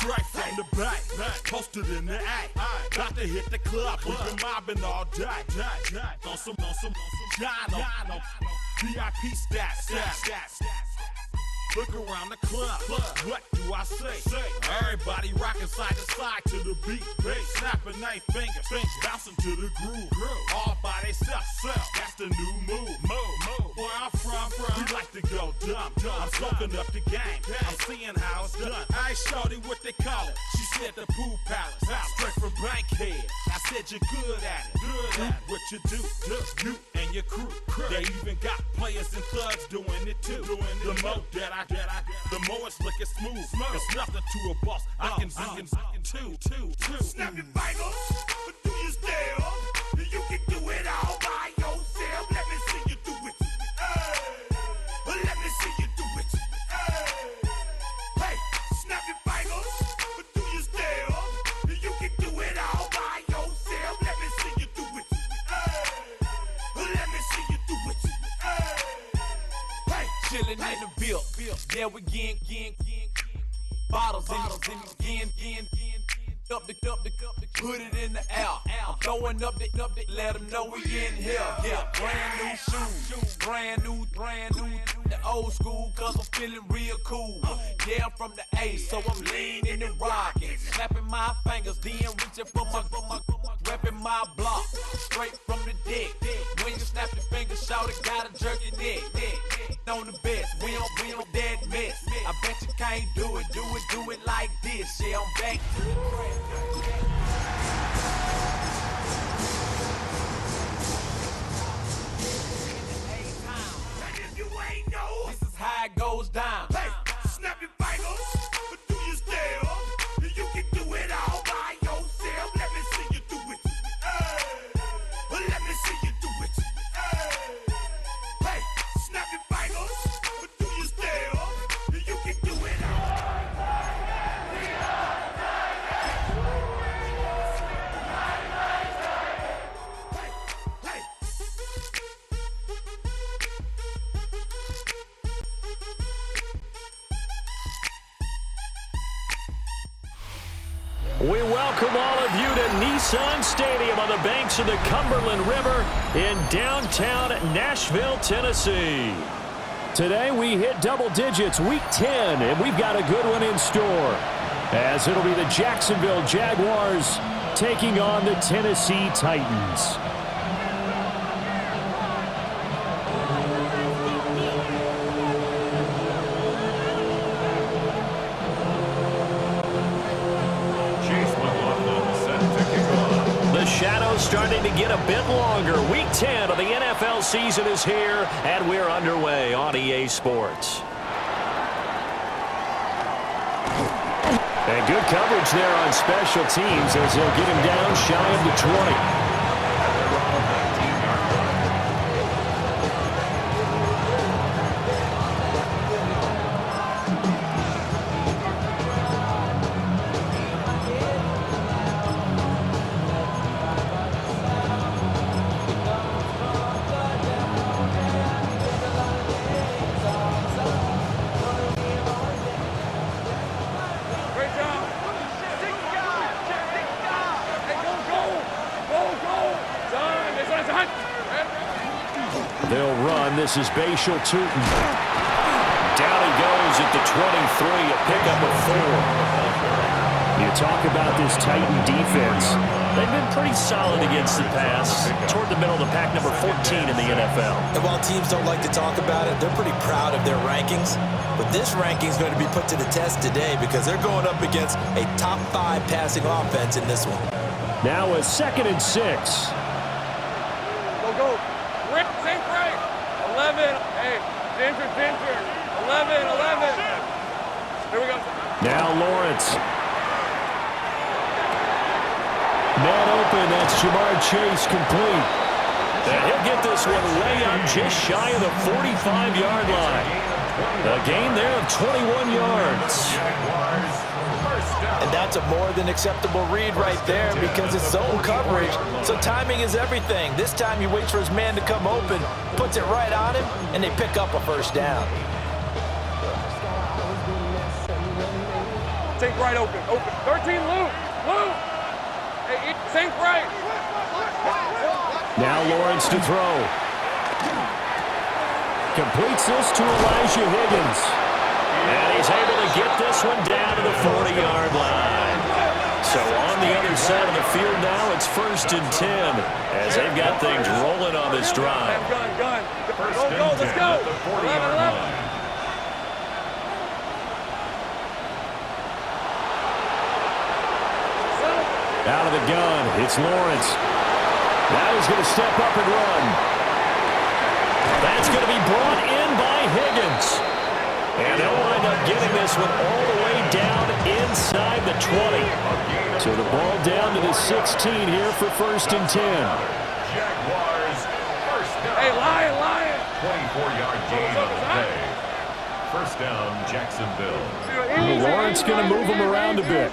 straight from the back, posted in the act. Got to hit the club, we've been mobbing all day. On some Jono, VIP stats. Look around the club, what do I say? Everybody rocking side to side to the beat. Snapping their fingers, bouncing to the groove. All by themselves, that's the new move. Where I'm from, we like to go dumb. I'm soaking up the game, I'm seeing how it's done. I ain't shorty what they call it, she said the pool palace. Straight from Bankhead, I said you're good at it. Do what you do, you and your crew. They even got players and thugs doing it too. The more that I get, the more it's looking smooth. It's nothing to a boss, I can two. Snap your fingers, but do you still? You can do it all by yourself. Let me see you do it. Let me see you do it. Hey, snap your fingers, but do you still? You can do it all by yourself. Let me see you do it. Let me see you do it. Hey, chillin' in the bill. Yeah, we getting bottles in again. Up the put it in the air. I'm throwing up the, let them know we in here. Yeah, brand new shoes, brand new. The old school, cause I'm feeling real cool. Yeah, I'm from the A, so I'm leaning and rocking. Snapping my fingers, then reaching for my repping my block. Straight from the deck. When you snap your fingers, shout it, gotta jerk your neck. On the best, we don't dead mess. I bet you can't do it like this. Yeah, I'm back to the track. if you ain't know, This is how it goes down. hey, snap your fingers, but do you still? You can do it all by yourself. Let me see you do it. Let me see you do it. Hey, snap your fingers, but do you still? You can do it all. Hey. We welcome all of you to Nissan Stadium on the banks of the Cumberland River in downtown Nashville, Tennessee. Today we hit double digits, week 10, and we've got a good one in store, as it'll be the Jacksonville Jaguars taking on the Tennessee Titans. Shadows starting to get a bit longer. Week 10 of the NFL season is here, and we're underway on EA Sports. And good coverage there on special teams as they'll get him down shy of the 20. They'll run. This is Bashal Tootin. Down he goes at the 23, a pickup of 4. You talk about this Titan defense. They've been pretty solid against the pass. Toward the middle of the pack, number 14 in the NFL. And while teams don't like to talk about it, they're pretty proud of their rankings. But this ranking is going to be put to the test today because they're going up against a top 5 passing offense in this one. Now a 2nd and 6. Go. Rip, same break. 11. Hey, Ginger. 11. Here we go. Now Lawrence. Man open, that's Jamar Chase complete. And he'll get this one way up just shy of the 45-yard line. A gain there of 21 yards. And that's a more than acceptable read right there because it's zone coverage. So timing is everything. This time he waits for his man to come open, puts it right on him, and they pick up a first down. Sink right open. 13 loop. Hey, sink right. Now Lawrence to throw. Completes this to Elijah Higgins. And he's able to get this one down to the 40-yard line. So on the other side of the field now, it's 1st and 10 as they've got things rolling on this drive. Gun. Go, let's go. 11. Out of the gun, it's Lawrence. Now he's going to step up and run. That's going to be brought in by Higgins. And they'll wind up getting this one all the way down inside the 20. So the ball down to the 16 here for 1st and 10. Jaguars, first down. Hey, Lion. 24-yard gain on the day. First down, Jacksonville. Lawrence going to move him around a bit.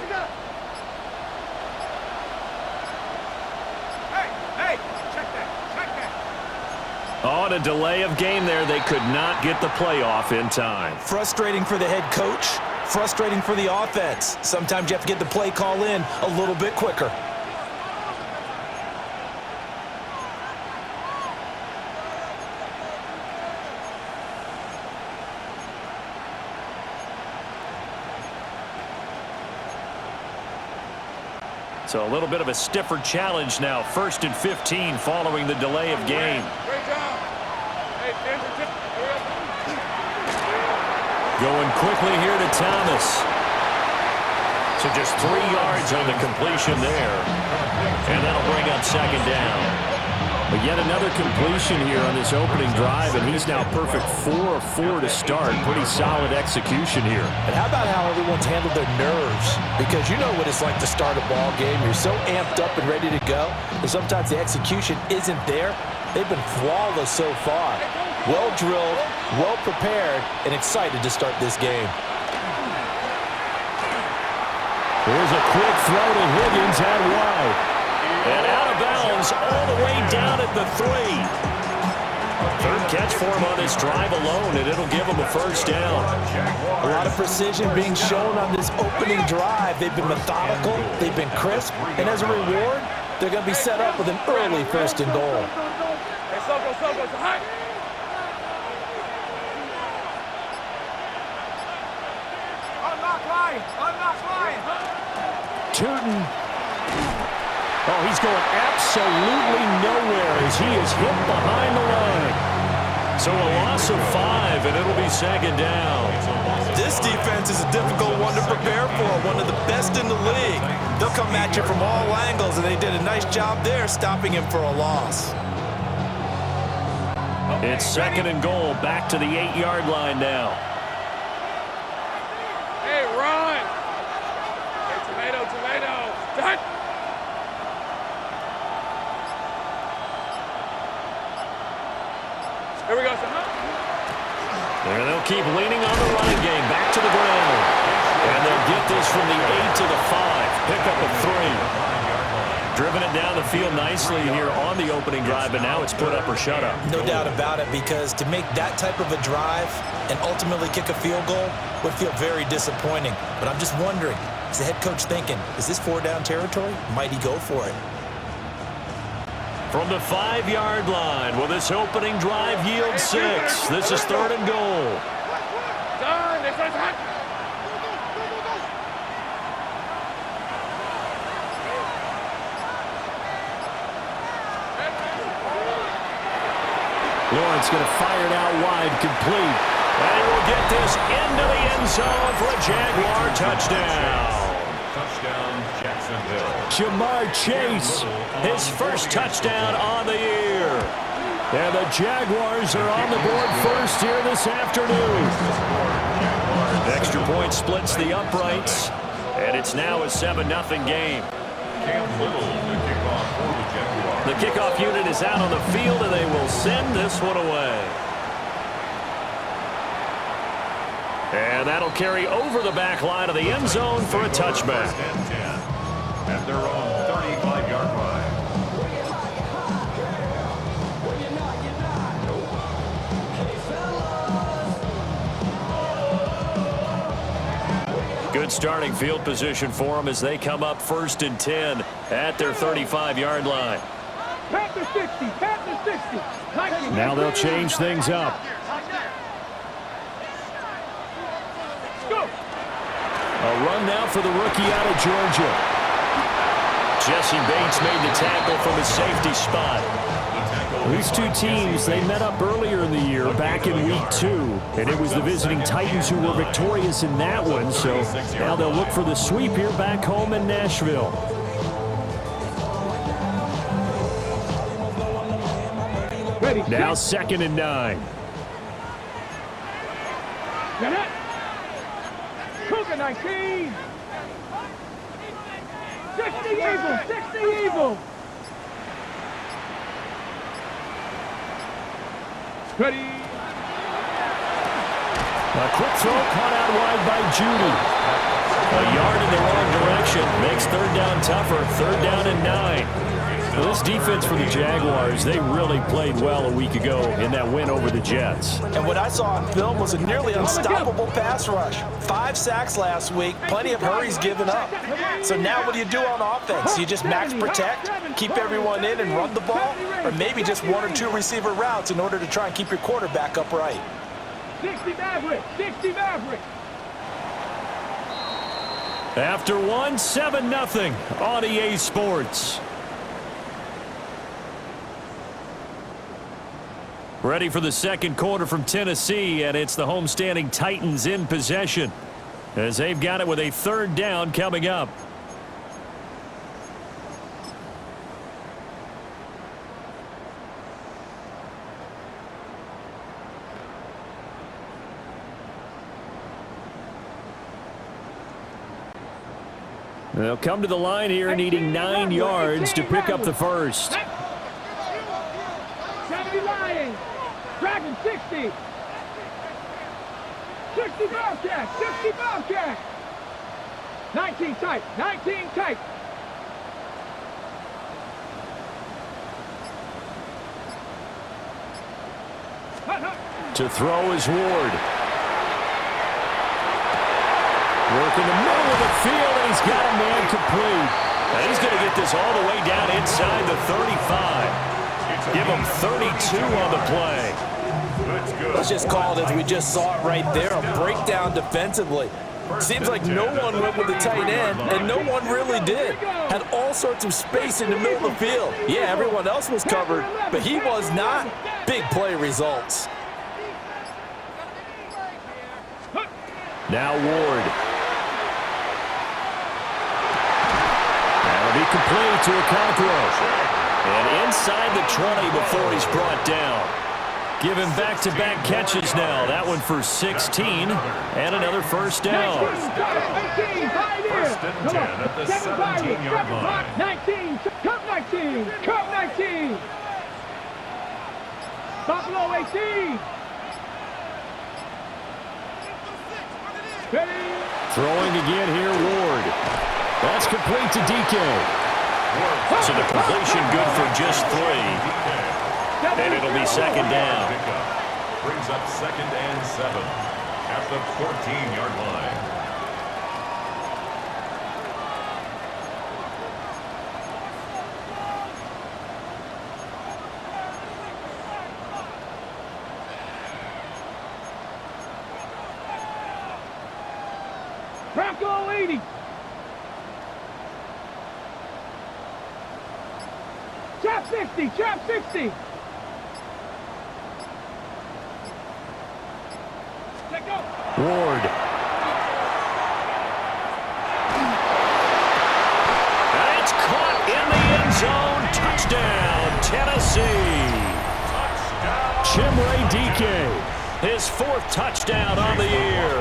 On a delay of game there, they could not get the playoff in time. Frustrating for the head coach, frustrating for the offense. Sometimes you have to get the play call in a little bit quicker. So a little bit of a stiffer challenge now. 1st and 15 following the delay of game. Great job. Hey, Going quickly here to Thomas. So just 3 yards on the completion there. And that'll bring up 2nd down. But yet another completion here on this opening drive, and he's now perfect 4 of 4 to start. Pretty solid execution here. And how about how everyone's handled their nerves? Because you know what it's like to start a ball game. You're so amped up and ready to go, and sometimes the execution isn't there. They've been flawless so far. Well drilled, well prepared, and excited to start this game. Here's a quick throw to Higgins out wide. And out of bounds all the way down at the 3. 3rd catch for him on this drive alone, and it'll give him a 1st down. A lot of precision being shown on this opening drive. They've been methodical, they've been crisp, and as a reward, they're going to be set up with an early 1st and goal. Hey, Soko, high. Unlock line. Tootin. Oh, he's going absolutely nowhere as he is hit behind the line. So a loss of 5, and it'll be 2nd down. This defense is a difficult one to prepare for, one of the best in the league. They'll come at you from all angles, and they did a nice job there stopping him for a loss. It's 2nd and goal, back to the 8-yard line now. Hey, run. Hey, tomato. Done. Here we go, And they'll keep leaning on the running game. Back to the ground. And they'll get this from the 8 to the 5. Pick up a 3. Driven it down the field nicely here on the opening drive, but now it's put up or shut up. No doubt about it, because to make that type of a drive and ultimately kick a field goal would feel very disappointing. But I'm just wondering, is the head coach thinking, is this 4-down territory? Might he go for it? From the 5-yard line, will this opening drive yield 6? This is 3rd and goal. Done. Lawrence going to fire it out wide, complete. And he will get this into the end zone for a Jaguar touchdown. Touchdown, Jacksonville. Jamar Chase, his 1st touchdown on the year. And the Jaguars are on the board first here this afternoon. Extra point splits the uprights, and it's now a 7-0 game. Cam Little, the kickoff for the Jaguars. The kickoff unit is out on the field, and they will send this one away. And that'll carry over the back line of the end zone for a touchback. First and 10 at their own 35-yard line. Good starting field position for them as they come up 1st and 10 at their 35-yard line. Panther 60, Panther 60. Now they'll change things up. Go. A run now for the rookie out of Georgia. Jesse Bates made the tackle from a safety spot. These two teams, they met up earlier in the year, back in week 2, and it was the visiting Titans who were victorious in that one, so now they'll look for the sweep here back home in Nashville. Ready, Now 2nd and 9. Cougar 19. 60 evil, 60 evil. Ready. A quick throw caught out wide by Judy. A yard in the wrong direction makes 3rd down tougher. 3rd down and 9. Well, this defense for the Jaguars, they really played well a week ago in that win over the Jets. And what I saw on film was a nearly unstoppable pass rush. 5 sacks last week, plenty of hurries given up. So now what do you do on offense? You just max protect, keep everyone in and run the ball, or maybe just 1 or 2 receiver routes in order to try and keep your quarterback upright. 60 Maverick, 60 Maverick. After one, 7-0 on EA Sports. Ready for the second quarter from Tennessee, and it's the homestanding Titans in possession as they've got it with a 3rd down coming up. They'll come to the line here needing 9 yards to pick up the first. 70 Lions. Dragon 60. 60 Bobcat, 60 Bobcat. 19 tight, 19 tight. To throw is Ward. Work in the middle of the field, and he's got a man complete. And he's going to get this all the way down inside the 35. Give him 32 on the play. Let's just call it as we just saw it right there, a breakdown defensively. Seems like no one went with the tight end, and no one really did. Had all sorts of space in the middle of the field. Yeah, everyone else was covered, but he was not. Big play results. Now Ward. That'll be complete to Okonkwo. And inside the 20 before he's brought down. Give him back-to-back catches now. That one for 16 and another first down. 1st and 10 at the 17-yard line. 19, come 19, come 19. Buffalo 18. Throwing again here, Ward. That's complete to DK. So the completion good for just 3. And it'll be 2nd down. Brings up 2nd and 7 at the 14-yard line. Bronco 80. Trap 60, trap 60. Let go. Ward. That's caught in the end zone. Touchdown, Tennessee. Chimere DK, his 4th touchdown on the year.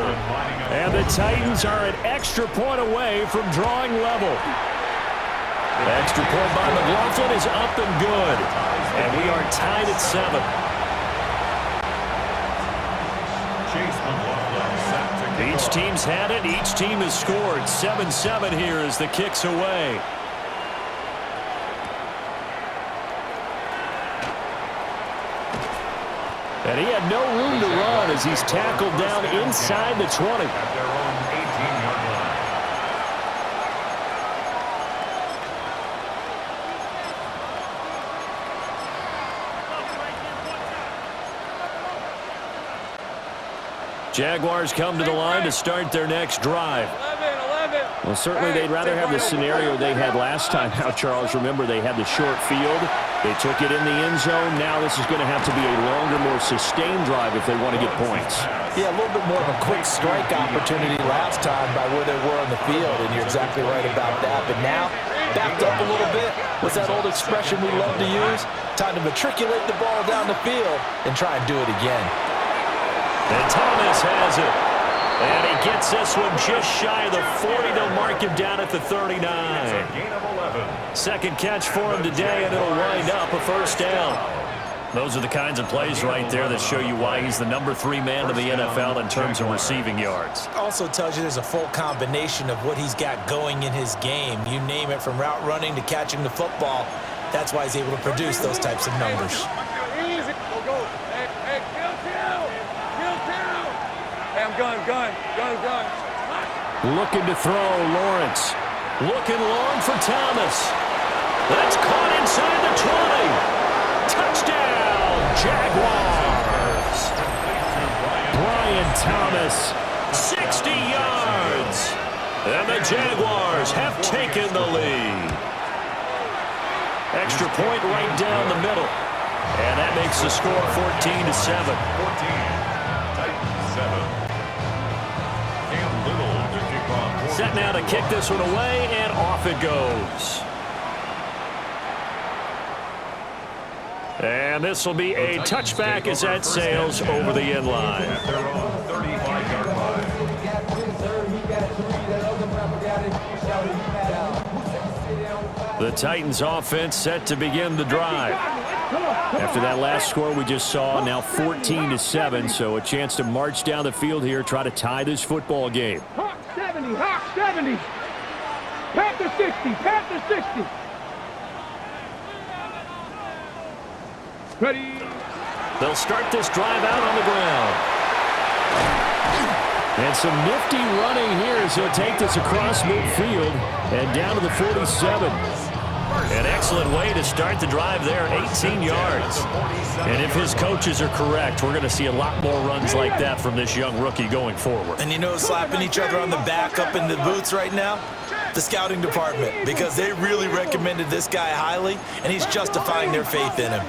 And the Titans are an extra point away from drawing level. The extra point by McLaughlin is up and good. And we are tied at 7. Each team's had it. Each team has scored. 7-7 here as the kick's away. And he had no room to run as he's tackled down inside the 20. At their own 18-yard line. Jaguars come to the line to start their next drive. Well, certainly they'd rather have the scenario they had last time out, Charles. Remember, they had the short field. They took it in the end zone. Now this is going to have to be a longer, more sustained drive if they want to get points. Yeah, a little bit more of a quick strike opportunity last time by where they were on the field, and you're exactly right about that. But now, backed up a little bit. What's that old expression we love to use? Time to matriculate the ball down the field and try and do it again. And Thomas has it. And he gets this one just shy of the 40. They'll mark him down at the 39. Second catch for him today, and it'll wind up a first down. Those are the kinds of plays right there that show you why he's the number 3 man in the NFL in terms of receiving yards. Also tells you there's a full combination of what he's got going in his game. You name it, from route running to catching the football. That's why he's able to produce those types of numbers. Easy. Go. Hey, kill two. Hey, I'm gun. Looking to throw, Lawrence. Looking long for Thomas. That's caught inside the 20. Touchdown, Jaguars. Brian Thomas, 60 yards. And the Jaguars have taken the lead. Extra point right down the middle. And that makes the score 14-7. 14. Set now to kick this one away, and off it goes. And this will be a touchback as that sails over the end line. The Titans offense set to begin the drive. After that last score we just saw, now 14-7, so a chance to march down the field here, try to tie this football game. Hawk 70. Panther 60. Ready. They'll start this drive out on the ground. And some nifty running here as he'll take this across midfield and down to the 47. An excellent way to start the drive there, 18 yards. And if his coaches are correct, we're going to see a lot more runs like that from this young rookie going forward. And you know, slapping each other on the back up in the boots right now? The scouting department, because they really recommended this guy highly, and he's justifying their faith in him.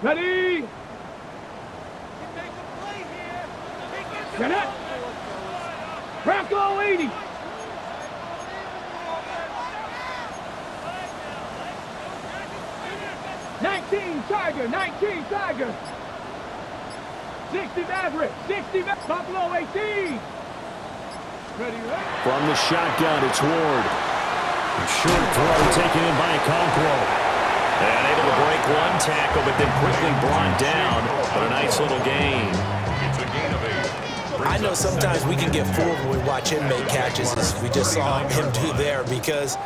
Ready. Get it. Bronco 80. Nineteen Tiger. 60 Maverick. Buffalo 18. Ready. From the shotgun, it's Ward. A short throw taken in by Okonkwo. And able to break one tackle, but then quickly brought down. But a nice little gain. It's a gain of 8. I know sometimes we can get fooled when we watch him make catches, as we just saw him do there, because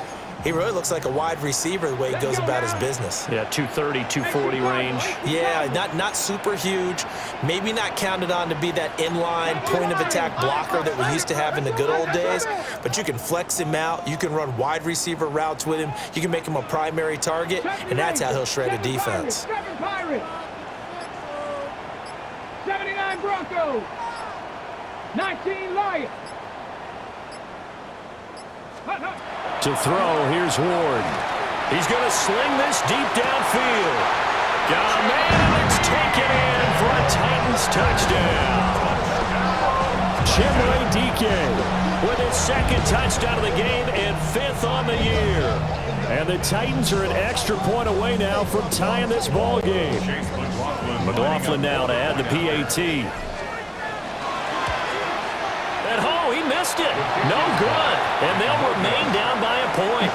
he really looks like a wide receiver the way he goes about his business. Yeah, 230, 240 range. Yeah, not super huge. Maybe not counted on to be that inline point-of-attack blocker that we used to have in the good old days, but you can flex him out. You can run wide receiver routes with him. You can make him a primary target, and that's how he'll shred a defense. 79 Broncos. 19 Lions. To throw, here's Ward. He's going to sling this deep downfield. Got a man, it's taken in for a Titans touchdown. Chimway DK with his second touchdown of the game and 5th on the year. And the Titans are an extra point away now from tying this ball game. McLaughlin now to add the PAT. He missed it. No good. And they'll remain down by a point.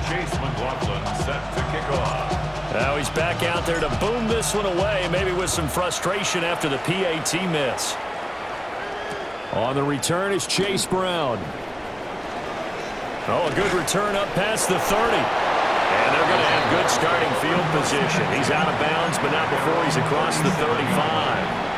Chase McLaughlin set to kick off. Now he's back out there to boom this one away, maybe with some frustration after the PAT miss. On the return is Chase Brown. Oh, a good return up past the 30. And they're going to have good starting field position. He's out of bounds, but not before he's across the 35.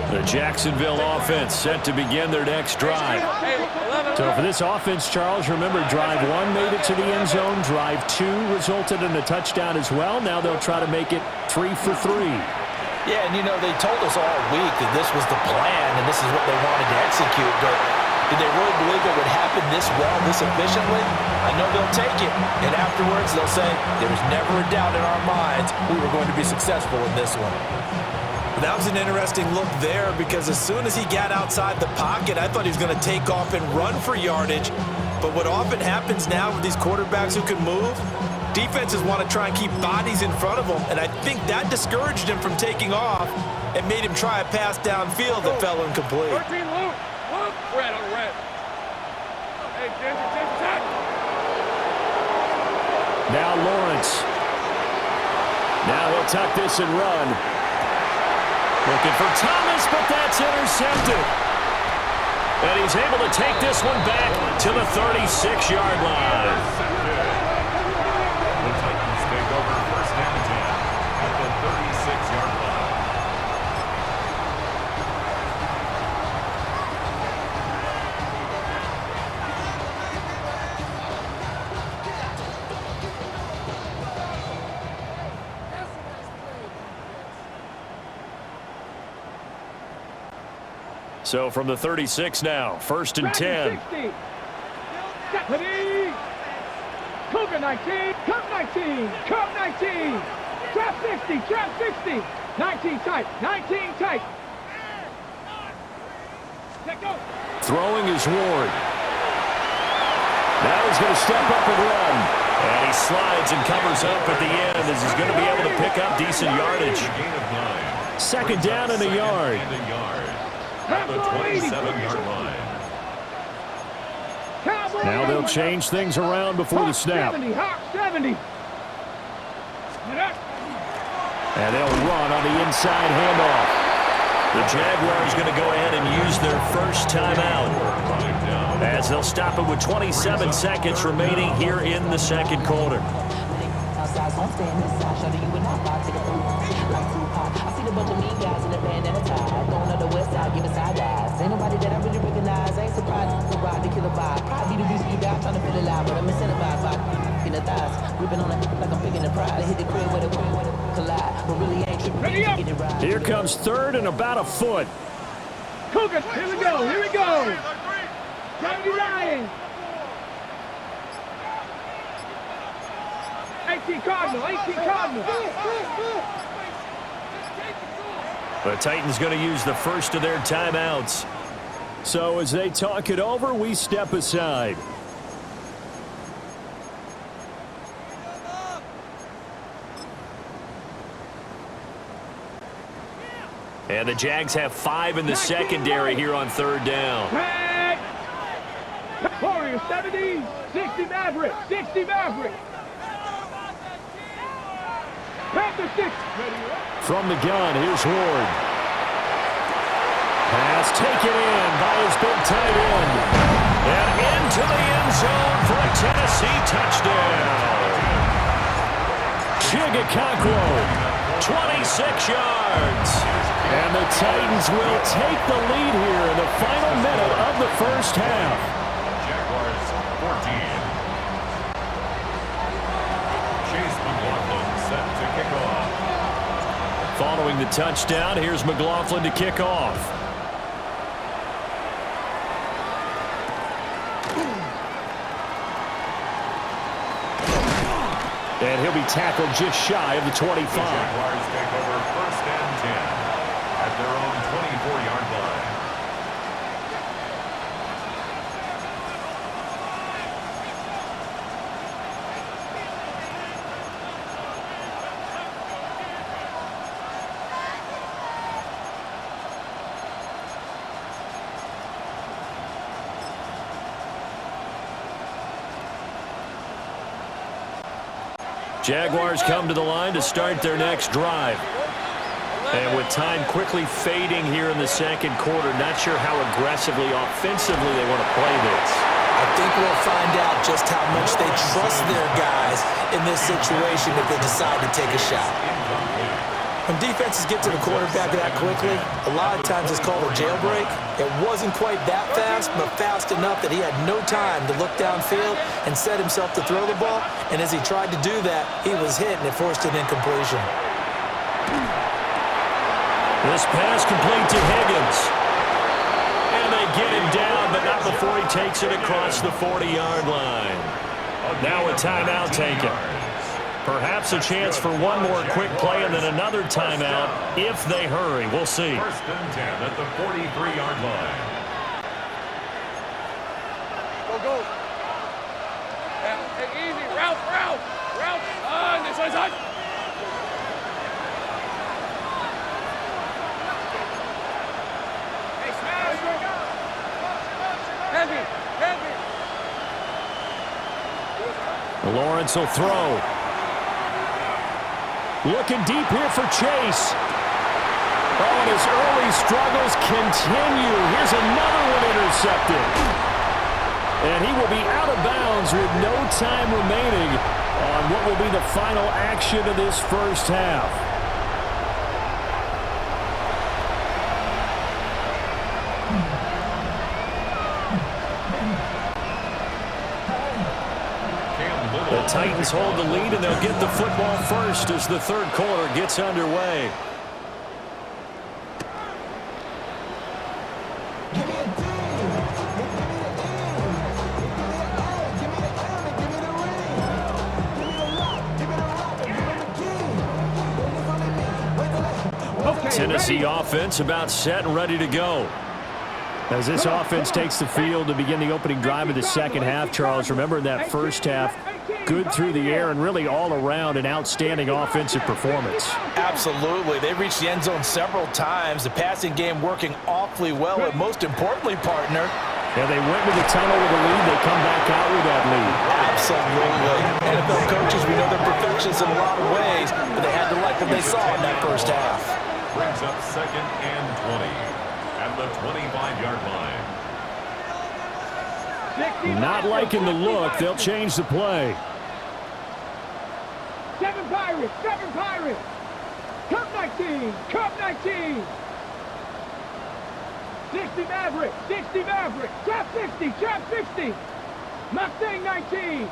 The Jacksonville offense set to begin their next drive. So for this offense, Charles, remember drive 1 made it to the end zone. Drive 2 resulted in a touchdown as well. Now they'll try to make it 3 for 3. Yeah, and you know, they told us all week that this was the plan and this is what they wanted to execute, but did they really believe it would happen this well, this efficiently? I know they'll take it, and afterwards they'll say, there was never a doubt in our minds we were going to be successful in this one. That was an interesting look there because as soon as he got outside the pocket, I thought he was going to take off and run for yardage. But what often happens now with these quarterbacks who can move, defenses want to try and keep bodies in front of them, and I think that discouraged him from taking off and made him try a pass downfield that fell incomplete. 13, Luke. Luke. Red on red. Hey, Ginger. Now Lawrence. Now he'll tuck this and run. Looking for Thomas, but that's intercepted. And he's able to take this one back to the 36-yard line. The Titans take over first and 10 at the 36-yard line. So from the 36 now, first and 10. 60. Deputy. Cougar 19. Cup 19. Cup 19. Trap 60. Trap 60. 19 tight. 19 tight. Let go. Throwing is Ward. Now he's going to step up and run. And he slides and covers up at the end as he's going to be able to pick up decent yardage. Second down and a yard. At the 27-yard line. Now they'll change things around before the snap. 70, Hawk 70. And they'll run on the inside handoff. The Jaguars going to go ahead and use their first timeout as they'll stop it with 27 seconds remaining here in the second quarter. I see the bunch of mean guys in the band and a tie. Throwing on the west side, giving side guys. Ain't nobody that I really recognize. I ain't surprised to ride the killer vibe. Probably the beast you down, trying to feel alive, but I'm incentivized by in the thighs. Gripping on it like I'm picking the prize. I hit the crib with a collide, but really ain't tripping. Get it right. Here comes third and about a foot. Cougars, here we go, here we go. 70 Lions. 18 Cardinal, 18 Cardinal. The Titans going to use the first of their timeouts. So as they talk it over, we step aside. And the Jags have 5 in the secondary here on third down. Warriors 70, 60 Maverick, 60 Maverick. Panther 6. From the gun, here's Ward. Pass taken in by his big tight end. And into the end zone for a Tennessee touchdown. Chigakakwo, 26 yards. And the Titans will take the lead here in the final minute of the first half. Jaguars 14. Chase McLaughlin set to kick off. Following the touchdown, here's McLaughlin to kick off. And he'll be tackled just shy of the 25. The Jaguars take over first and 10 at their own 24-yard line. Jaguars come to the line to start their next drive. And with time quickly fading here in the second quarter, not sure how aggressively, offensively they want to play this. I think we'll find out just how much they trust their guys in this situation if they decide to take a shot. When defenses get to the quarterback that quickly, a lot of times it's called a jailbreak. It wasn't quite that fast, but fast enough that he had no time to look downfield and set himself to throw the ball. And as he tried to do that, he was hit and it forced an incompletion. This pass complete to Higgins. And they get him down, but not before he takes it across the 40-yard line. Now a timeout taken. Perhaps a chance for one more quick play and then another timeout if they hurry. We'll see. First and 10 at the 43-yard line. Go. Take easy. Route. This one's on. Hey, smash. Heavy. Lawrence will throw. Looking deep here for Chase. Oh, and his early struggles continue. Here's another one intercepted. And he will be out of bounds with no time remaining on what will be the final action of this first half. The Titans hold the lead, and they'll get the football first as the third quarter gets underway. Tennessee offense about set and ready to go. As this offense takes the field to begin the opening drive of the second half, Charles, remember in that first half, good through the air and really all around an outstanding offensive performance. Absolutely. They reached the end zone several times. The passing game working awfully well, and most importantly, partner. Yeah, they went to the tunnel with a lead. They come back out with that lead. Absolutely. NFL coaches, we know they're perfectionists in a lot of ways, but they had to like what they saw in that first half. Brings up second and 20 at the 25-yard line. Not liking the look. They'll change the play. 7 Pirates. Cup 19. 60 Maverick. Trap 60. Mustang 19.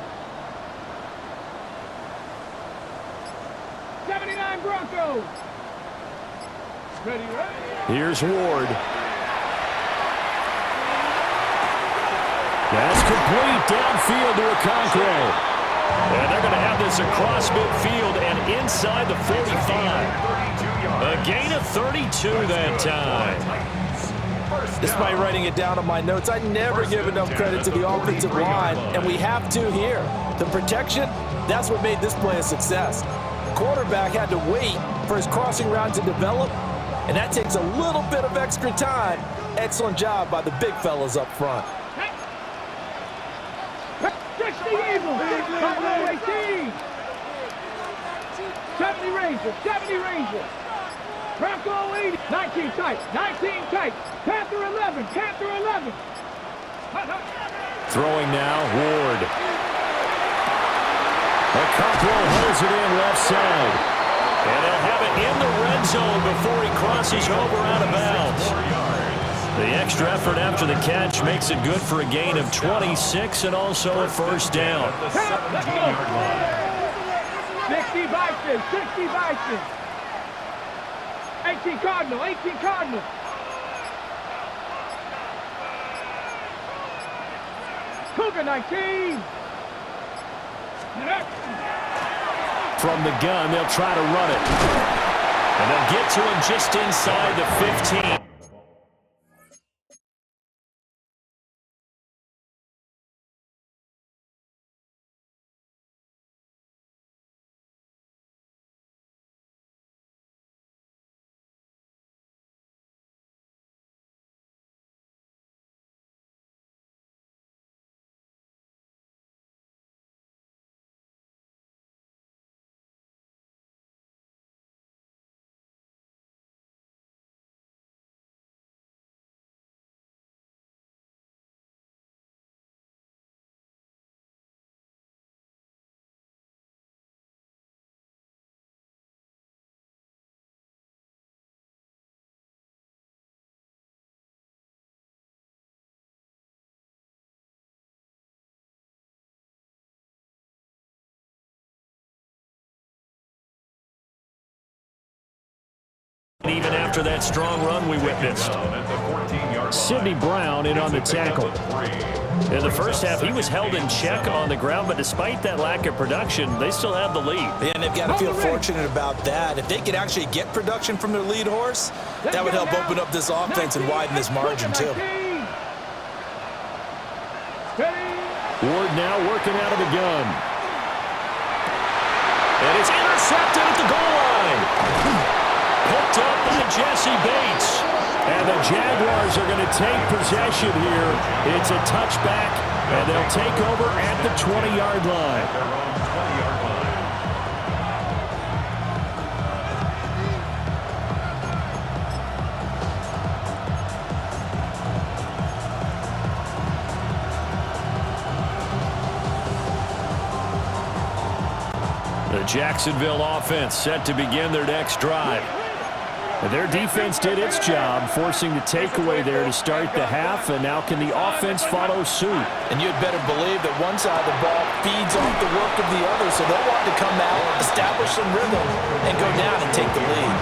79 Broncos. Ready. Here's Ward. That's complete downfield to Okonkwo. And they're going to have this across midfield and inside the 45. A gain of 32 that time. Despite writing it down on my notes, I never give enough credit to the offensive line, and we have to here. The protection, that's what made this play a success. Quarterback had to wait for his crossing route to develop, and that takes a little bit of extra time. Excellent job by the big fellas up front. 60 Eagles. Buffalo 18. 70 Rangers. Bronco 80. 19 tight. Panther 11. Throwing now, Ward. Okonkwo holds it in left side. And they'll have it in the red zone before he crosses over out of bounds. The extra effort after the catch makes it good for a gain of 26 and also a first down. 60 Bison. 18 Cardinal. Cougar 19. From the gun, they'll try to run it. And they'll get to him just inside the 15. even after that strong run we witnessed. Sidney Brown in on the tackle. In the first half, he was held in check on the ground, but despite that lack of production, they still have the lead. Yeah, and they've got to feel fortunate about that. If they could actually get production from their lead horse, that would help open up this offense and widen this margin too. Ward now working out of the gun. And it's intercepted at the goal line. Picked up by Jesse Bates. And the Jaguars are going to take possession here. It's a touchback, and they'll take over at the 20-yard line. The Jacksonville offense set to begin their next drive. Their defense did its job, forcing the takeaway there to start the half, and now can the offense follow suit? And you'd better believe that one side of the ball feeds off the work of the other, so they'll want to come out, establish some rhythm, and go down and take the lead.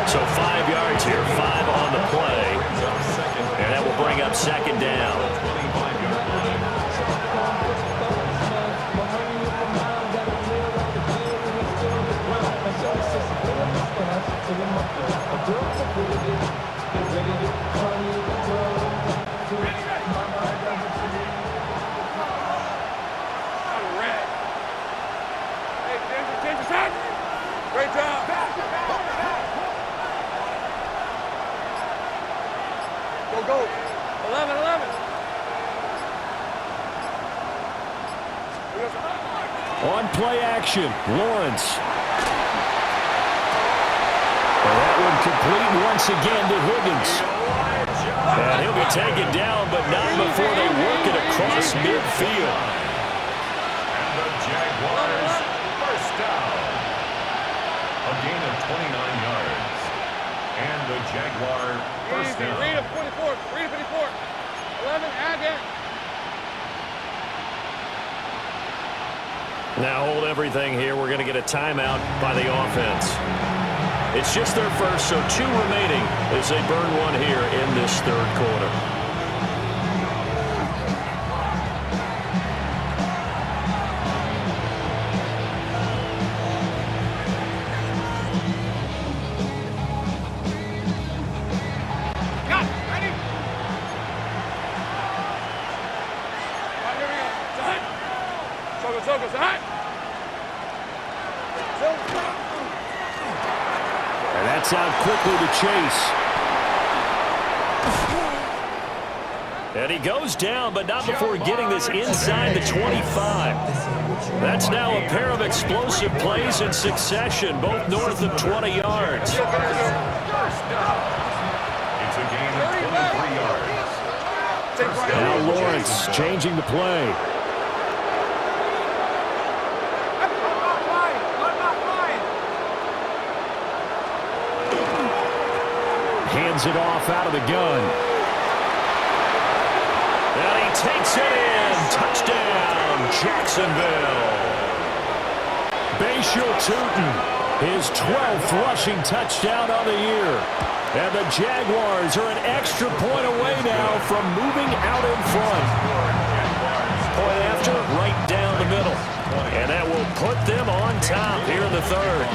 So 5 yards here, 5 on the play, and that will bring up second down. Great job. Go, go. 11. On play action, Lawrence. And that one complete once again to Higgins. And he'll be taken down, but not before they work it across midfield. And the Jaguars first down. A gain of 29 yards. And the Jaguar first down. Read it 44. Read it 54. 11, add that. Now hold everything here. We're going to get a timeout by the offense. It's just their first, so 2 remaining as they burn one here in this third quarter. And that's out quickly to Chase. And he goes down, but not before getting this inside the 25. That's now a pair of explosive plays in succession, both north of 20 yards. It's a gain of 23 yards. Now Lawrence changing the play. Hands it off out of the gun. And he takes it in. Touchdown, Jacksonville. Bashal Tootin, his 12th rushing touchdown of the year. And the Jaguars are an extra point away now from moving out in front. Point after, right down the middle. And that will put them on top here in the third.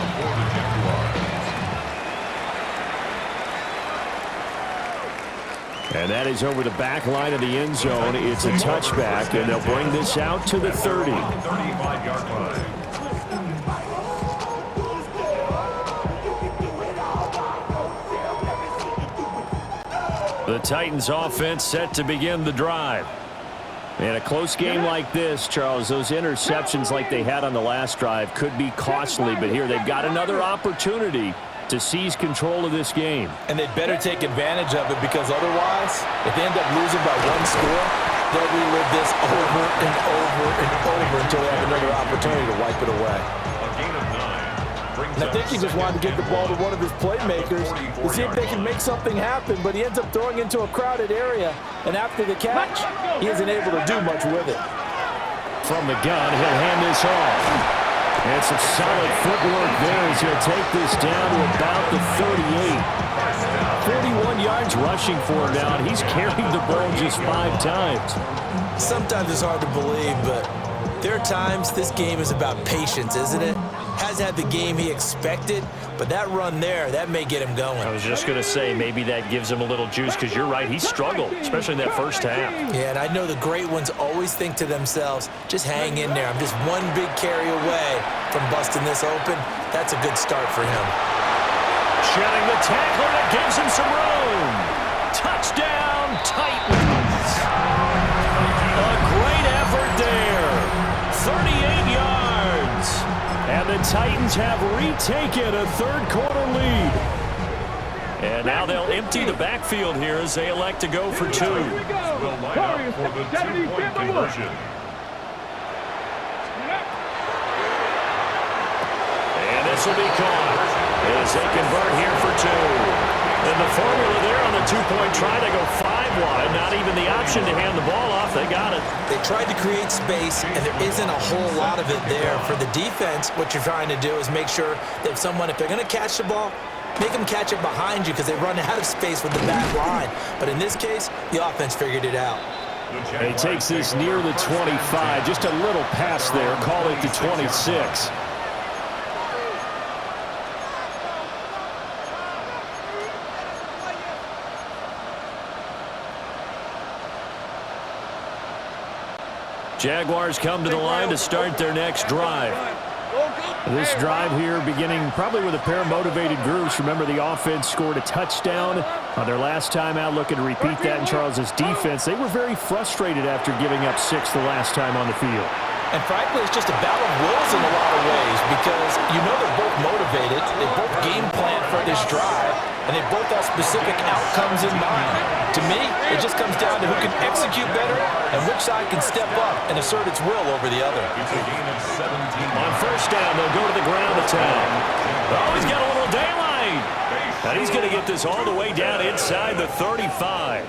And that is over the back line of the end zone. It's a touchback, and they'll bring this out to the 30. 35-yard line. The Titans offense set to begin the drive. In a close game like this, Charles, those interceptions like they had on the last drive could be costly, but here they've got another opportunity to seize control of this game. And they'd better take advantage of it, because otherwise, if they end up losing by 1 score, they'll relive this over and over and over until they have another opportunity to wipe it away. A gain of 9. And I think he just wanted to get the ball to one of his playmakers to see if they can make something happen, but he ends up throwing into a crowded area, and after the catch, he isn't able to do much with it. From the gun, he'll hand this off. And some solid footwork there as he'll take this down to about the 38. 41 yards rushing for him now, and he's carried the ball just 5 times. Sometimes it's hard to believe, but there are times this game is about patience, isn't it? Hasn't had the game he expected, but that run there, that may get him going. I was just going to say, maybe that gives him a little juice, because you're right, he struggled, especially in that first half. Yeah, and I know the great ones always think to themselves, just hang in there. I'm just one big carry away from busting this open. That's a good start for him. Shedding the tackler that gives him some room. Touchdown, Titans. A great effort there. 38 yards. And the Titans have retaken a third-quarter lead. And now they'll empty the backfield here as they elect to go for 2. Will line up for the 2-point conversion. And this will be caught as they convert here for 2. And the formula there on the 2-point try, they go 5 wide. Not even the option to hand the ball off. They got it. They tried to create space, and there isn't a whole lot of it there. For the defense, what you're trying to do is make sure that if they're going to catch the ball, make them catch it behind you because they run out of space with the back line. But in this case, the offense figured it out. And he takes this near the 25. Just a little pass there. Call it the 26. Jaguars come to the line to start their next drive. This drive here beginning probably with a pair of motivated groups. Remember, the offense scored a touchdown on their last time out, looking to repeat that in Charles's defense. They were very frustrated after giving up 6 the last time on the field. And frankly, it's just a battle of wills in a lot of ways because you know they're both motivated. They both game plan for this drive, and they both have specific outcomes in mind. To me, it just comes down to who can execute better and which side can step up and assert its will over the other. It's a gain of 17. On first down, they'll go to the ground attack. Oh, he's got a little daylight. And he's going to get this all the way down inside the 35.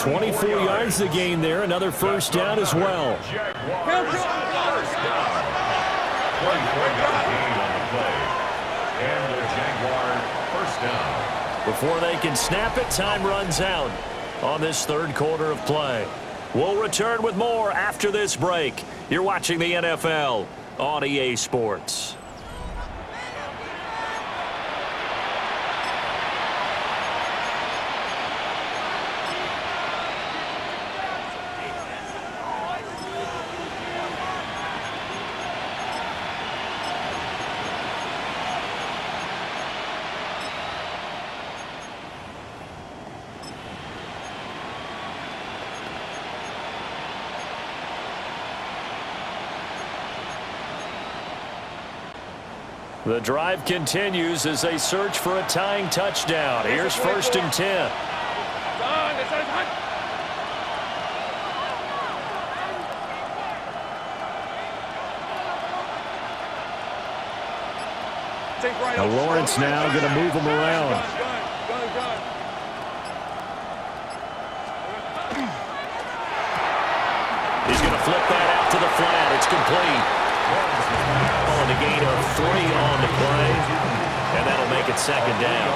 24 yards to gain there. Another first down as well. Jaguars first down. 24-yard gain on the play. And the Jaguar first down. Before they can snap it, time runs out on this third quarter of play. We'll return with more after this break. You're watching the NFL on EA Sports. The drive continues as they search for a tying touchdown. Here's 1st and 10. Now Lawrence now going to move him around. He's going to flip that out to the flat. It's complete. On a gain of 3 on the play, and that'll make it 2nd down.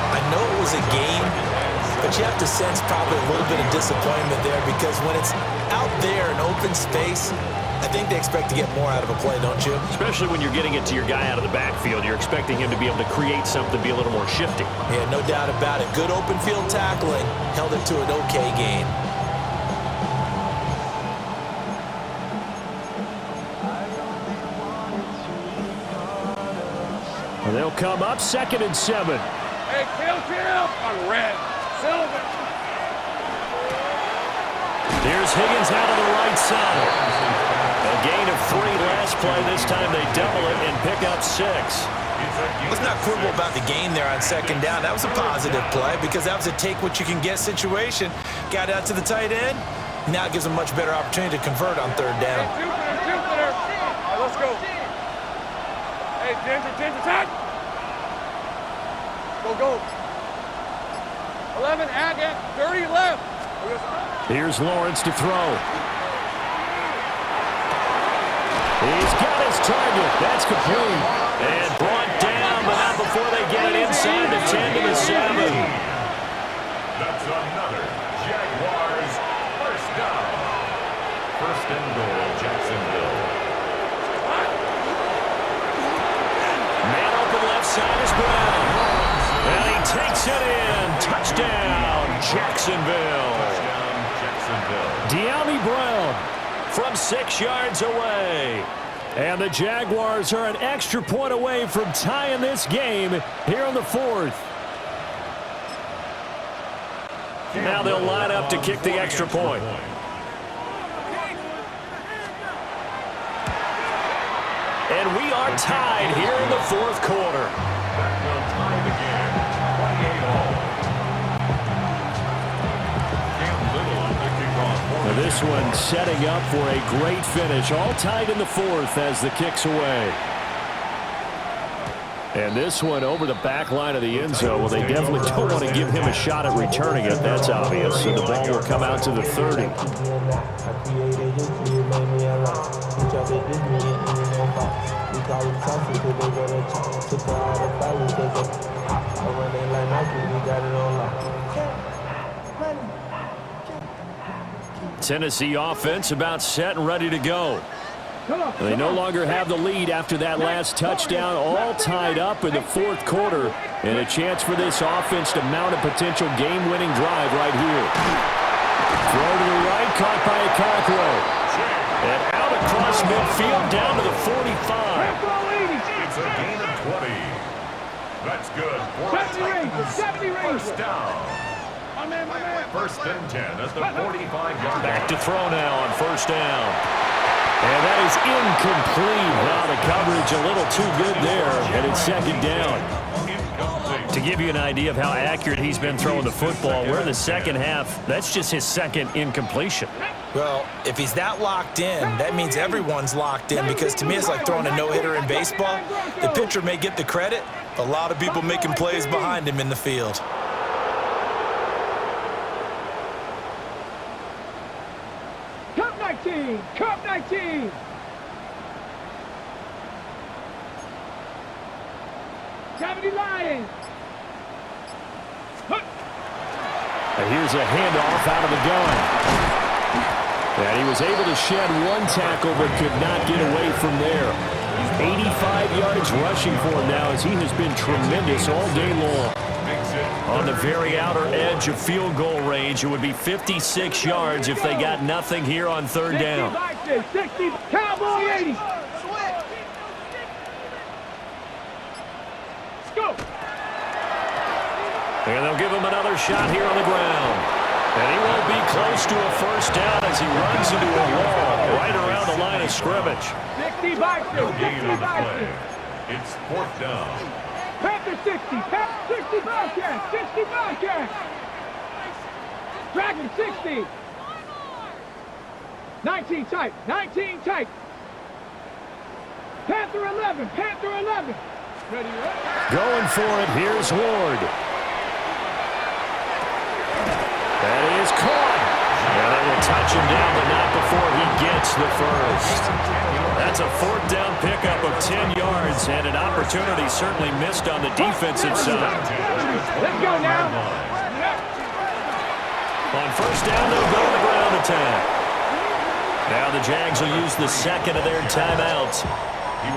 I know it was a game, but you have to sense probably a little bit of disappointment there because when it's out there in open space, I think they expect to get more out of a play, don't you? Especially when you're getting it to your guy out of the backfield. You're expecting him to be able to create something, be a little more shifty. Yeah, no doubt about it. Good open field tackling, held it to an okay gain. They'll come up 2nd and 7. Hey, kill on red. Silver. Here's Higgins out of the right side. A gain of 3 last play. This time they double it and pick up 6. Let's not quibble about the gain there on 2nd down. That was a positive play because that was a take-what-you-can-get situation. Got out to the tight end. Now it gives them a much better opportunity to convert on 3rd down. Hey, Jupiter. All right, let's go. Hey, Ginger, touch. Go. 11, Agate, 30 left. Here's Lawrence to throw. He's got his target. That's complete. And brought down, but not before they get it inside the 10 to the 7. That's another Jaguars first down. First and goal, Jacksonville. Man open left side is Brown. And he takes it in. Touchdown, Jacksonville. Touchdown, Jacksonville. De'Ami Brown from 6 yards away. And the Jaguars are an extra point away from tying this game here in the 4th. Now they'll line up to kick the extra point. And we are tied here in the 4th quarter. That will tie the game. 28-all. Cam Little on the kickoff. Now this one setting up for a great finish. All tied in the 4th as the kick's away. And this one over the back line of the end zone. Well, they definitely don't want to give him a shot at returning it. That's obvious. So the ball will come out to the 30. Tennessee offense about set and ready to go. They no longer have the lead after that last touchdown, all tied up in the 4th quarter, and a chance for this offense to mount a potential game-winning drive right here. Throw to the right, caught by Okonkwo. And out across midfield, down to the 45. It's a gain of 20. That's good for the Titans. First down. First and 10 at the 45-yard line. Back to throw now on first down. And that is incomplete. Wow, the coverage a little too good there, and it's second down. To give you an idea of how accurate he's been throwing the football, we're in the second half. That's just his second incompletion. Well, if he's that locked in, that means everyone's locked in, because to me it's like throwing a no-hitter in baseball. The pitcher may get the credit, a lot of people making plays behind him in the field. Cup 19. Gravity Lions. Here's a handoff out of the gun. And he was able to shed one tackle but could not get away from there. 85 yards rushing for him now as he has been tremendous all day long. On the very outer edge of field goal range, it would be 56 yards if they got nothing here on third down. 60, Cowboy 80. Let's go. And they'll give him another shot here on the ground. And he won't be close to a first down as he runs into a wall right around the line of scrimmage. 60 boxes. No gain 60 on the boxes. play. It's 4th down. Panther 60. 60 Bobcats. 60 Bobcats. Dragon 60. 19 tight. 19 tight. Panther 11. Panther 11. Ready, ready. Going for it. Here's Ward. That is caught. And they will touch him down, but not before he gets the first. That's a 4th down pickup of 10 yards, and an opportunity certainly missed on the defensive side. Let's go now. On first down, they'll go to the ground attack. Now the Jags will use the second of their timeouts.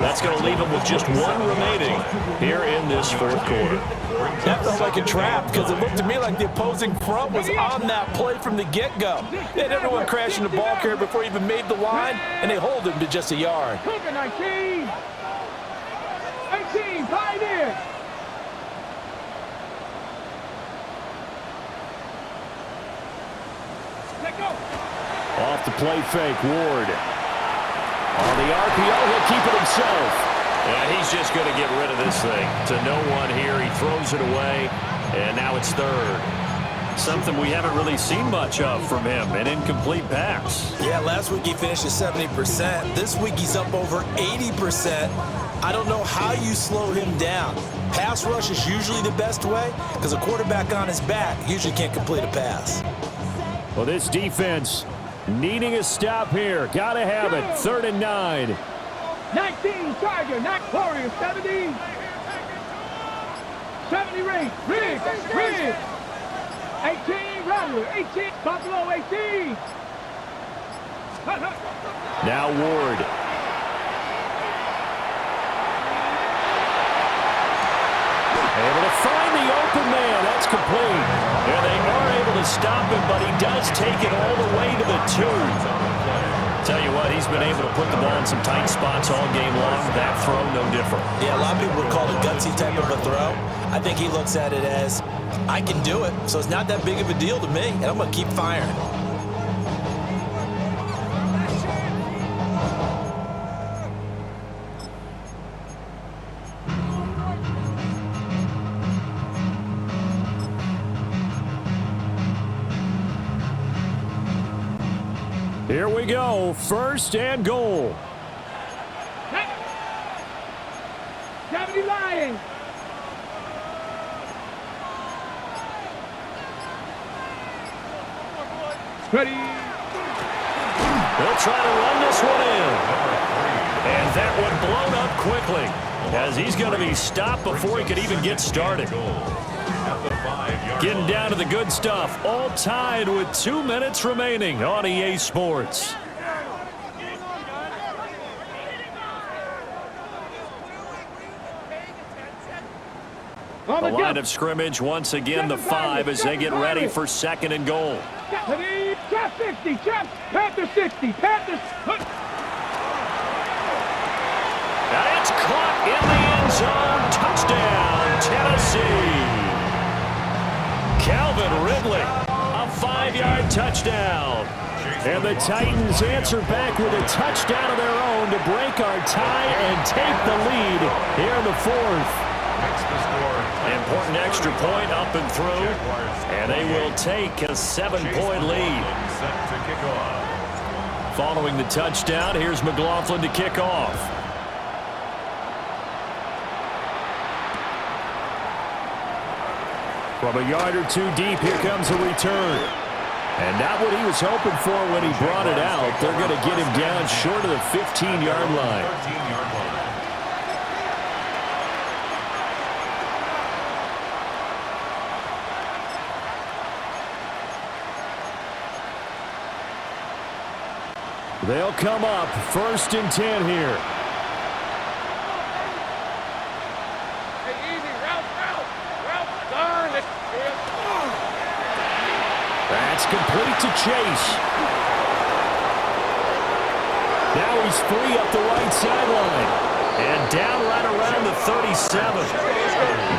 That's going to leave them with just one remaining here in this 4th quarter. That felt like a trap because it looked to me like the opposing front was on that play from the get-go. They had everyone crashing the ball carrier before he even made the line, and they hold him to just a yard. Cougar 19. 18, Pioneer. Let go. Off the play fake, Ward. On the RPO, he'll keep it himself. And he's just going to get rid of this thing. To no one here, he throws it away, and now it's third. Something we haven't really seen much of from him, an incomplete pass. Yeah, last week he finished at 70%. This week he's up over 80%. I don't know how you slow him down. Pass rush is usually the best way because a quarterback on his back usually can't complete a pass. Well, this defense needing a stop here. Got to have it. 3rd and 9. 19, Tiger, 9, Warrior, 70. 70 Ring, Rig, 18, Rattler, 18, Buffalo, 18. Now Ward. Able to find the open man. That's complete. And they are able to stop him, but he does take it all the way to the 2. Tell you what, he's been able to put the ball in some tight spots all game long. That throw, no different. Yeah, a lot of people would call it a gutsy type of a throw. I think he looks at it as, I can do it, so it's not that big of a deal to me, and I'm going to keep firing. Here we go, 1st and goal. 70 Lions. Ready. They'll try to run this one in. And that one blown up quickly, as he's going to be stopped before he could even get started. Getting down to the good stuff, all tied with 2 minutes remaining on EA Sports. The line of scrimmage once again, the 5, as they get ready for 2nd and goal. Trap 60, trap, Panther 60, Panthers. It's caught in the end zone. Touchdown, Tennessee. Calvin Ridley, a 5-yard touchdown. And the Titans answer back with a touchdown of their own to break our tie and take the lead here in the 4th. Important extra point up and through, and they will take a 7-point lead. Following the touchdown, here's McLaughlin to kick off. From a yard or 2 deep, here comes a return. And not what he was hoping for when he brought it out. They're going to get him down short of the 15-yard line. They'll come up 1st and 10 here. Hey, easy, route, darn it. That's complete to Chase. Now he's free up the right sideline. And down right around the 37.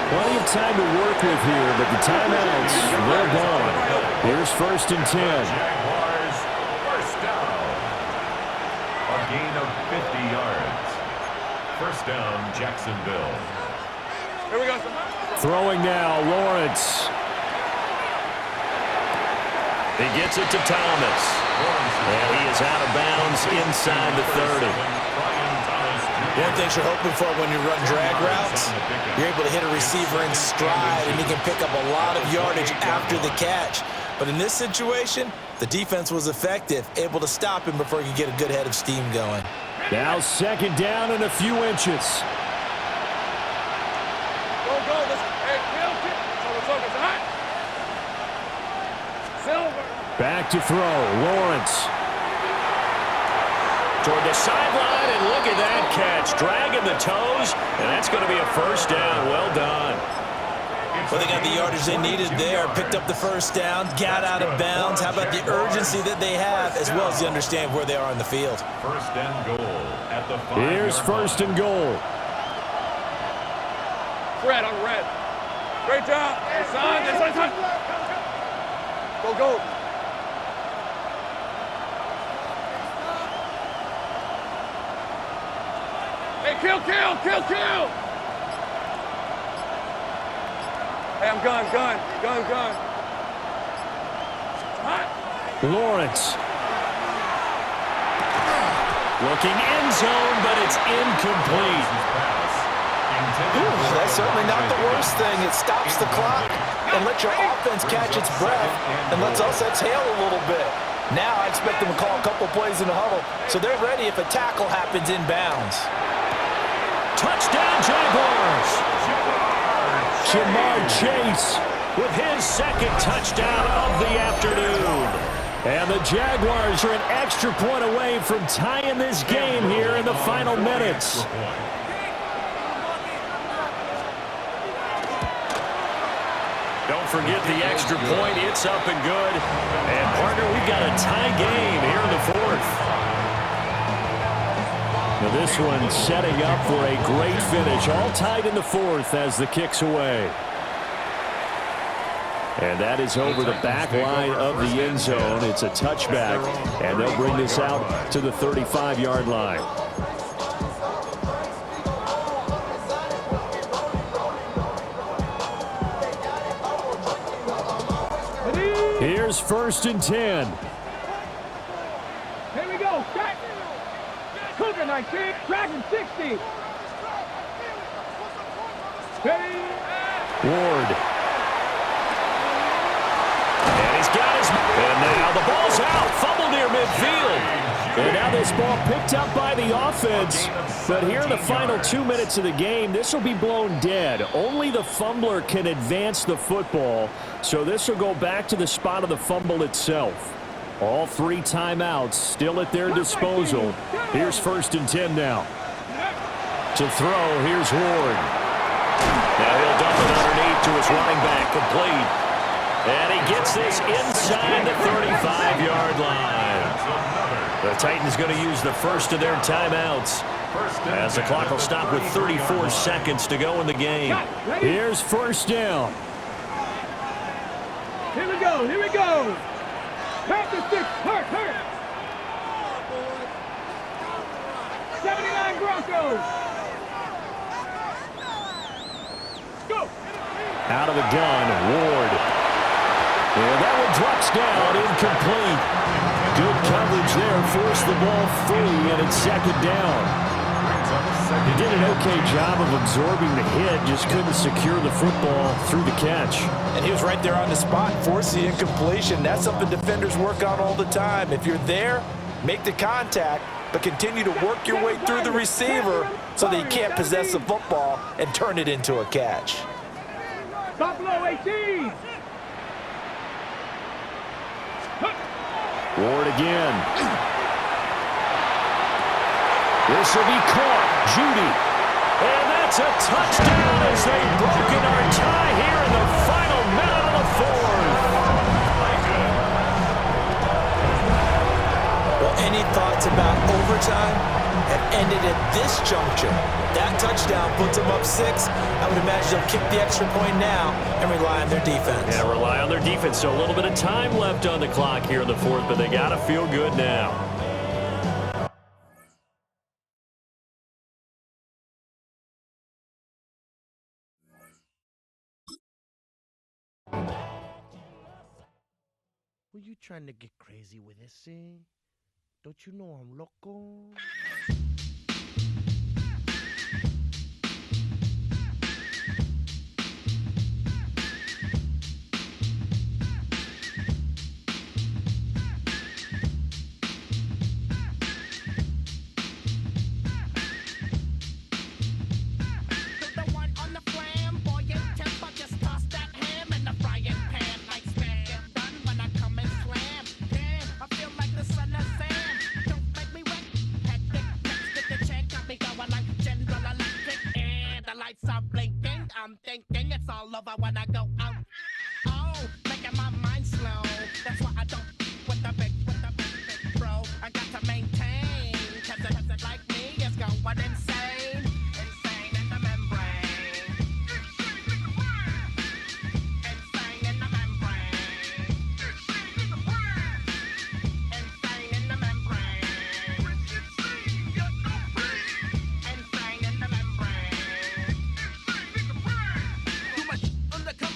Plenty of time to work with here, but the timeouts, they're gone. Here's 1st and 10. Gain of 50 yards. 1st down, Jacksonville. Here we go. Throwing now, Lawrence. He gets it to Thomas. And he is out of bounds inside the 30. One thing you're hoping for when you run drag routes, you're able to hit a receiver in stride, and he can pick up a lot of yardage after the catch. But in this situation, the defense was effective, able to stop him before he could get a good head of steam going. Now 2nd down and a few inches. Go. Hey, it's hot. Silver. Back to throw. Lawrence. Toward the sideline, and look at that catch. Dragging the toes, and that's going to be a 1st down. Well done. Well, they got the yardage they needed there, picked up the 1st down, got out of bounds. How about the urgency that they have, as well as they understand where they are in the field. 1st and goal at the 5. Here's 1st and goal. Red on red. Great job. Son. Go. Hey, kill. Hey, I'm gun. Hot. Lawrence. Looking end zone, but it's incomplete. Ooh, that's certainly not the worst thing. It stops the clock and lets your offense catch its breath and lets us exhale a little bit. Now I expect them to call a couple plays in the huddle, so they're ready if a tackle happens inbounds. Touchdown, Jaguars! Jamar Chase with his second touchdown of the afternoon. And the Jaguars are an extra point away from tying this game here in the final minutes. Don't forget the extra point. It's up and good. And, partner, we've got a tie game here in the fourth. Now this one setting up for a great finish. All tied in the fourth as the kick's away. And that is over the back line of the end zone. It's a touchback, and they'll bring this out to the 35-yard line. Here's 1st and 10. Here we go. Strike. Cougar 19. Dragon 60. Ward. And he's got his... And now the ball's out. Fumble near midfield. And now this ball picked up by the offense. But here in the final 2 minutes of the game, this will be blown dead. Only the fumbler can advance the football. So this will go back to the spot of the fumble itself. All 3 timeouts still at their disposal. Here's 1st and 10 now. To throw, here's Ward. Now he'll dump it underneath to his running back, complete. And he gets this inside the 35-yard line. The Titans going to use the first of their timeouts as the clock will stop with 34 seconds to go in the game. Here's 1st down. Here we go. Here we go. Panther 6. Hurt. 79 Broncos. Go. Out of the gun, Ward. And that one drops down, incomplete. Good coverage there, forced the ball free, and it's 2nd down. He did an okay job of absorbing the hit, just couldn't secure the football through the catch. And he was right there on the spot, forced the incompletion. That's something defenders work on all the time. If you're there, make the contact, but continue to work your way through the receiver so that he can't possess the football and turn it into a catch. Buffalo 18. Ward again. This will be caught. Judy. And that's a touchdown as they've broken our tie here in the final minute of the fourth. Well, any thoughts about overtime have ended at this juncture. That touchdown puts them up 6. I would imagine they'll kick the extra point now and rely on their defense. Yeah, rely on their defense. So a little bit of time left on the clock here in the fourth, but they got to feel good now. Were you trying to get crazy with this, eh? Don't you know I'm loco? I'm thinking it's all over when I go out. Oh, making my mind slow. That's why I don't with the big bro. I got to maintain, cause it like me is going insane. Insane in the membrane. Insane in the membrane. Insane in the membrane. Insane in the membrane. Too much undercover.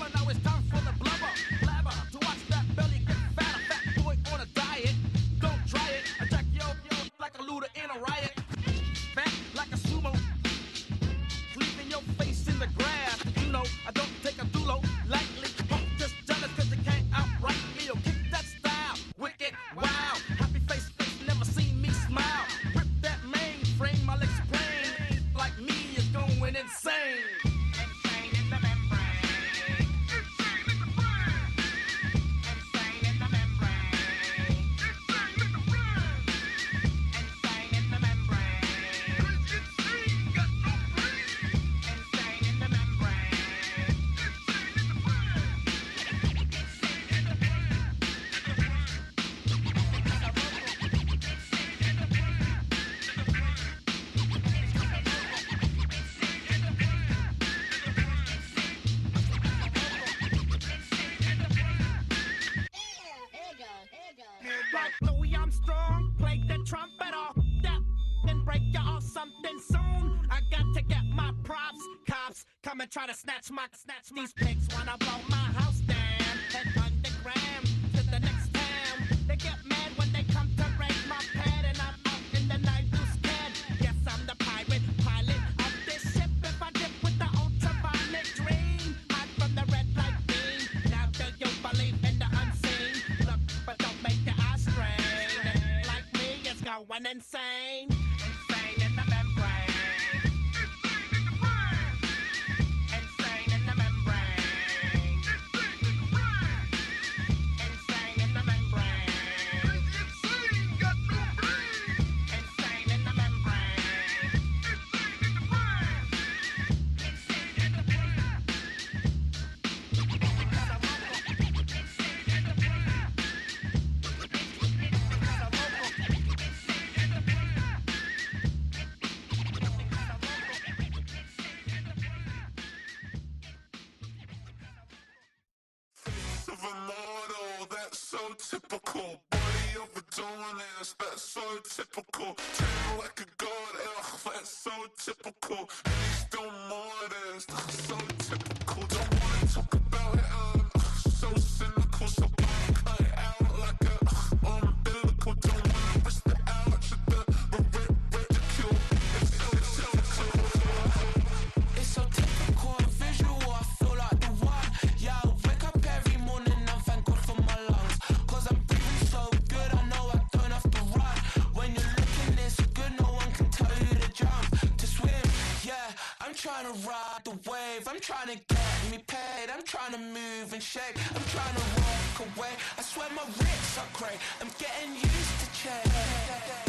like Louis Armstrong, played the trumpet off that and break you off something soon. I got to get my props. Cops come and try to snatch these pigs wanna blow my house down. Head underground to the next town. They get mad when they come to raid my pad, and I'm out in the night too scared. Yes, I'm the pirate pilot of this ship. If I dip with the ultraviolet dream, hide from the red light beam. Now do you believe in the unseen? Look, but don't make your eyes strain. Like me, it's going insane. Insane in the membrane. Insane in the membrane. Insane in the membrane. Insane, got no brain. Insane in the membrane. Insane in the brain. Of a model, that's so typical. Body of Adonis, that's so typical. Tail like a god, ugh, that's so typical. Still modest, ugh, so typical. Don't wanna talk about it, so cynical. So I cut it out like a umbilical. Don't wanna risk the ouch of the ridicule. It's so typical, visual, I feel like the one. Yeah, I wake up every morning and thank God for my lungs. Cause I'm breathing so good, I know I don't have to run. When you're looking this good, no one can tell you to jump, to swim. Yeah, I'm trying to ride the wave, I'm trying to get me paid, I'm trying to move and shake, I'm trying to walk away. I swear my wrists are great, I'm getting used to change.